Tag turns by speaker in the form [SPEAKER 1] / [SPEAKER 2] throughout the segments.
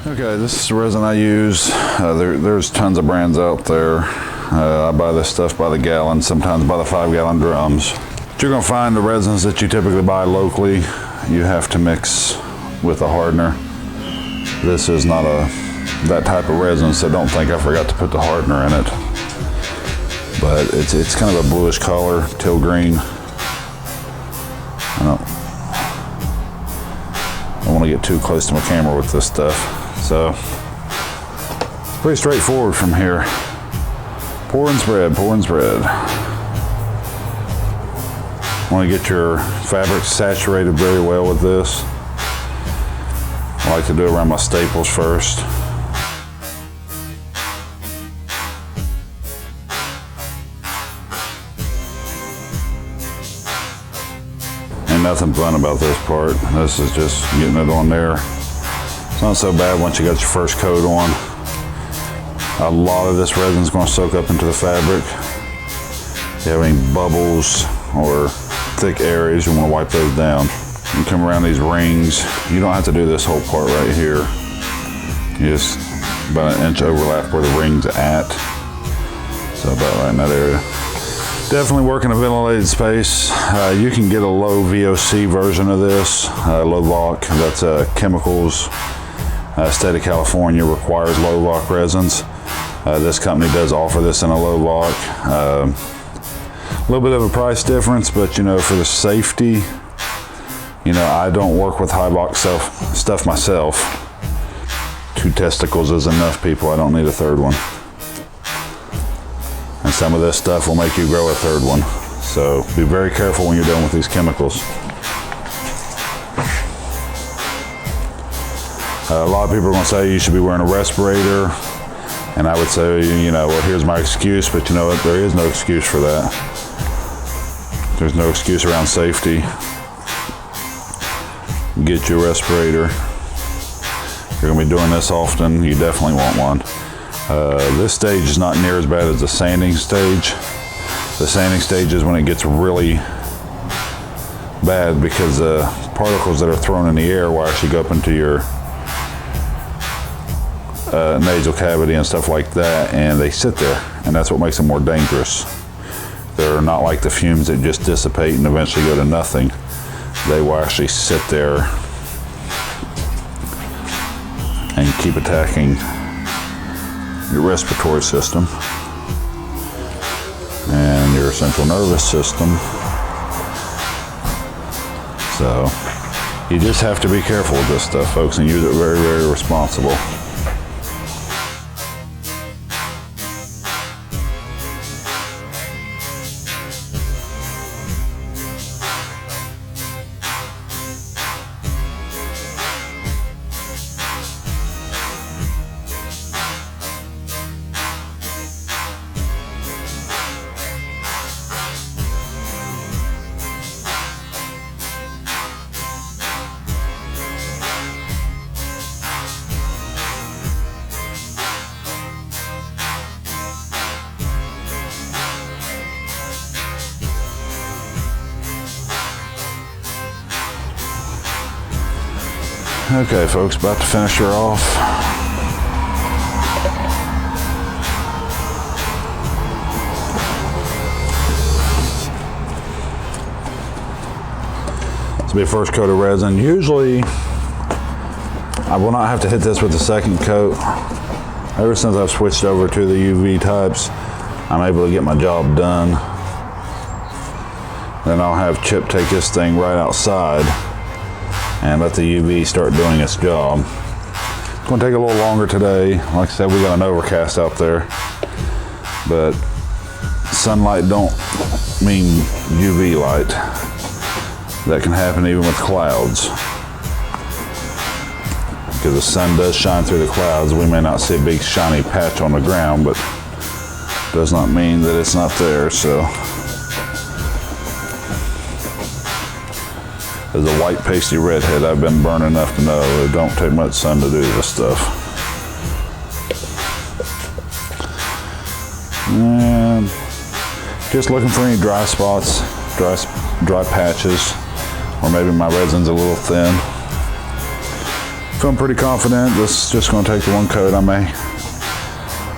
[SPEAKER 1] Okay, this is the resin I use. There's tons of brands out there. I buy this stuff by the gallon, sometimes by the 5-gallon drums. But you're gonna find the resins that you typically buy locally, you have to mix with a hardener. This is not that type of resin, so don't think I forgot to put the hardener in it. But it's kind of a bluish color, teal green. I don't want to get too close to my camera with this stuff. So it's pretty straightforward from here. Pour and spread, pour and spread. Want to get your fabric saturated very well with this. I like to do it around my staples first. Ain't nothing fun about this part. This is just getting it on there. It's not so bad once you got your first coat on. A lot of this resin is going to soak up into the fabric. If you have any bubbles or thick areas, you want to wipe those down. You come around these rings, you don't have to do this whole part right here. You just about an inch overlap where the ring's at. So about right in that area. Definitely work in a ventilated space. You can get a low VOC version of this, low VOC, that's chemicals. State of California requires low VOC resins. This company does offer this in a low VOC. A little bit of a price difference, but you know, for the safety, you know, I don't work with high VOC stuff myself. 2 testicles is enough, people. I don't need a third one. And some of this stuff will make you grow a third one. So be very careful when you're dealing with these chemicals. A lot of people are going to say you should be wearing a respirator. And I would say, you know, well, here's my excuse, but you know what? There is no excuse for that. There's no excuse around safety. Get your respirator. If you're going to be doing this often, you definitely want one. This stage is not near as bad as the sanding stage. The sanding stage is when it gets really bad because the particles that are thrown in the air will actually go up into your nasal cavity and stuff like that, and they sit there, and that's what makes them more dangerous. They're not like the fumes that just dissipate and eventually go to nothing. They will actually sit there and keep attacking your respiratory system and your central nervous system. So you just have to be careful with this stuff, folks, and use it very, very responsible. Okay, folks, about to finish her off. This will be a first coat of resin. Usually, I will not have to hit this with the second coat. Ever since I've switched over to the UV types, I'm able to get my job done. Then I'll have Chip take this thing right outside and let the UV start doing its job. It's gonna take a little longer today. Like I said, we got an overcast out there, but sunlight don't mean UV light. That can happen even with clouds. Because the sun does shine through the clouds. We may not see a big shiny patch on the ground, but does not mean that it's not there, so. As a white pasty redhead, I've been burned enough to know it don't take much sun to do this stuff. And just looking for any dry spots, dry patches, or maybe my resin's a little thin. feeling pretty confident. This is just going to take the one coat. I may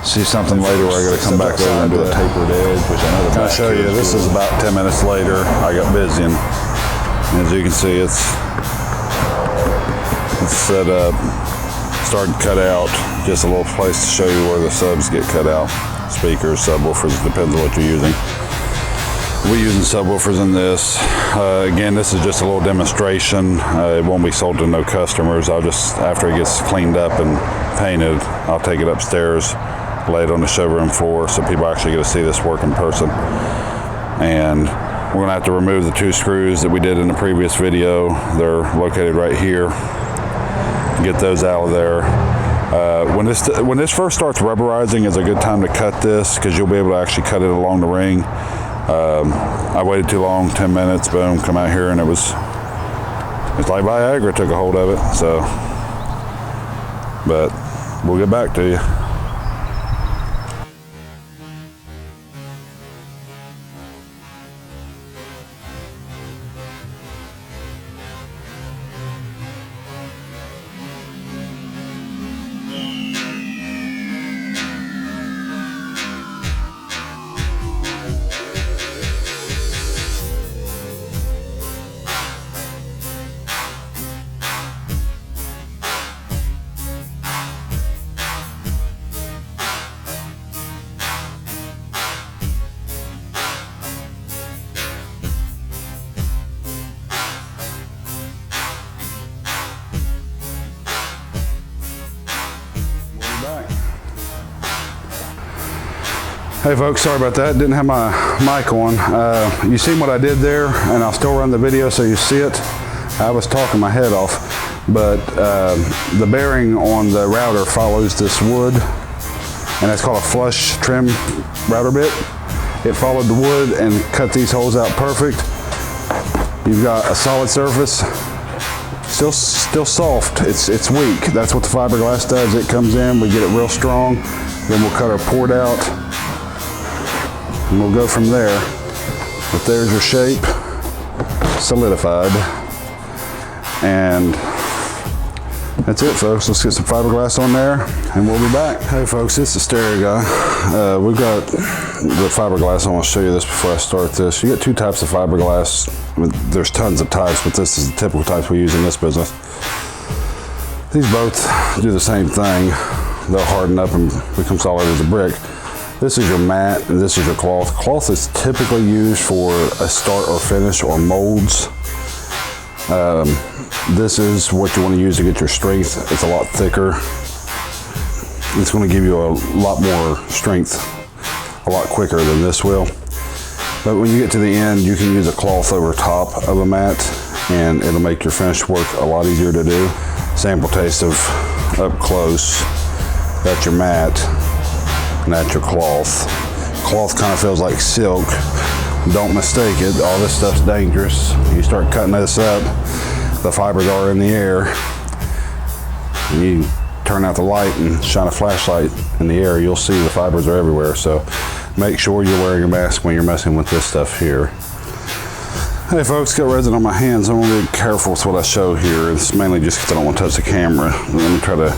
[SPEAKER 1] see something later where I got to come back over and do a tapered edge, which I know. Can I show you? This is about 10 minutes later. I got busy, and as you can see, it's set up, starting to cut out. Just a little place to show you where the subs get cut out. Speakers, subwoofers, depends on what you're using. We're using subwoofers in this. Again, this is just a little demonstration. It won't be sold to no customers. I'll just, after it gets cleaned up and painted, I'll take it upstairs, lay it on the showroom floor so people actually get to see this work in person. And we're gonna have to remove the 2 screws that we did in the previous video. They're located right here. Get those out of there. When this first starts rubberizing is a good time to cut this, because you'll be able to actually cut it along the ring. I waited too long, 10 minutes, boom, come out here, and it's like Viagra took a hold of it. So, but we'll get back to you. Hey folks, sorry about that. Didn't have my mic on. You seen what I did there, and I'll still run the video so you see it. I was talking my head off, but the bearing on the router follows this wood, and it's called a flush trim router bit. It followed the wood and cut these holes out perfect. You've got a solid surface, still soft. It's weak. That's what the fiberglass does. It comes in, we get it real strong, then we'll cut our port out, and we'll go from there. But there's your shape, solidified. And that's it, folks. Let's get some fiberglass on there, and we'll be back. Hey folks, it's the stereo guy. We've got the fiberglass. I want to show you this before I start this. You get 2 types of fiberglass. I mean, there's tons of types, but this is the typical types we use in this business. These both do the same thing. They'll harden up and become solid as a brick. This is your mat, and this is your cloth. Cloth is typically used for a start or finish or molds. This is what you want to use to get your strength. It's a lot thicker. It's going to give you a lot more strength a lot quicker than this will. But when you get to the end, you can use a cloth over top of a mat, and it'll make your finish work a lot easier to do. Sample taste of up close. That's your mat. And that's your cloth. Cloth kind of feels like silk. Don't mistake it. All this stuff's dangerous. You start cutting this up, the fibers are in the air. And you turn out the light and shine a flashlight in the air, you'll see the fibers are everywhere. So make sure you're wearing a mask when you're messing with this stuff here. Hey folks, got resin on my hands. I'm gonna be careful with what I show here. It's mainly just because I don't want to touch the camera. Let me try to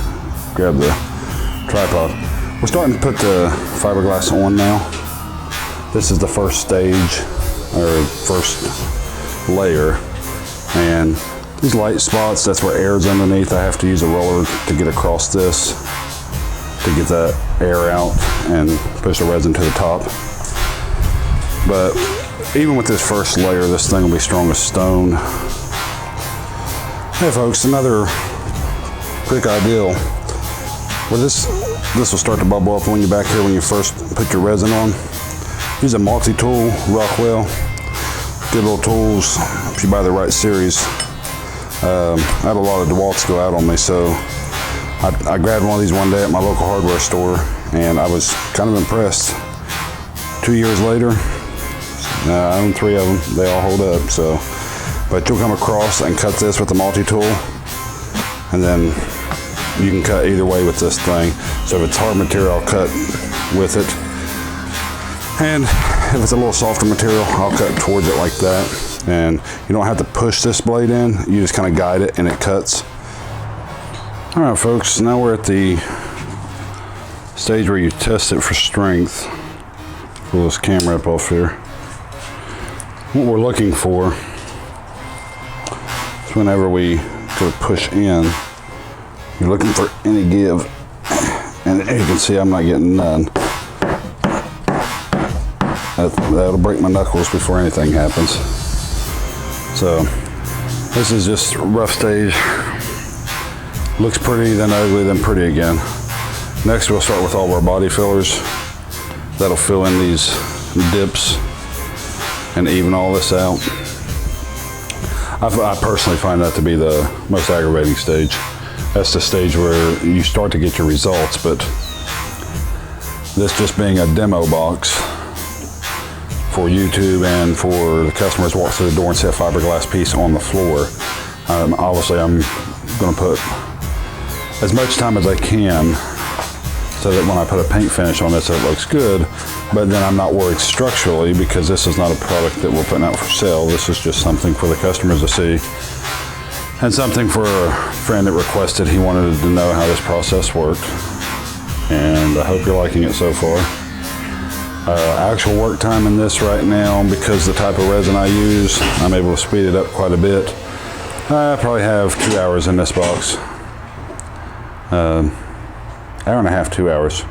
[SPEAKER 1] grab the tripod. We're starting to put the fiberglass on now. This is the first stage, or first layer. And these light spots, that's where air's underneath. I have to use a roller to get across this, to get that air out and push the resin to the top. But even with this first layer, this thing will be strong as stone. Hey folks, another quick idea. Well, this will start to bubble up on you back here when you first put your resin on. Use a multi-tool, Rockwell. Good little tools if you buy the right series. I had a lot of DeWalt's go out on me, so I grabbed one of these one day at my local hardware store, and I was kind of impressed. 2 years later, I own 3 of them. They all hold up. So, but you'll come across and cut this with the multi-tool, and then you can cut either way with this thing. So if it's hard material, I'll cut with it. And if it's a little softer material, I'll cut towards it like that. And you don't have to push this blade in. You just kind of guide it and it cuts. All right, folks, now we're at the stage where you test it for strength. Pull this camera up off here. What we're looking for is whenever we go push in, you're looking for any give. And you can see I'm not getting none. That'll break my knuckles before anything happens. So this is just rough stage. Looks pretty, then ugly, then pretty again. Next we'll start with all of our body fillers. That'll fill in these dips and even all this out. I personally find that to be the most aggravating stage. That's the stage where you start to get your results, but this just being a demo box for YouTube and for the customers walk through the door and see a fiberglass piece on the floor. Obviously I'm gonna put as much time as I can so that when I put a paint finish on this, it looks good, but then I'm not worried structurally because this is not a product that we're putting out for sale. This is just something for the customers to see and something for a friend that requested. He wanted to know how this process worked, and I hope you're liking it so far. Actual work time in this right now, because the type of resin I use, I'm able to speed it up quite a bit. I probably have 2 hours in this box. Hour and a half, 2 hours.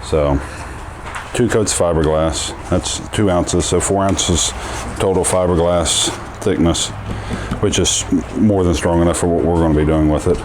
[SPEAKER 1] So 2 coats of fiberglass, that's 2 ounces, so 4 ounces total fiberglass thickness, which is more than strong enough for what we're going to be doing with it.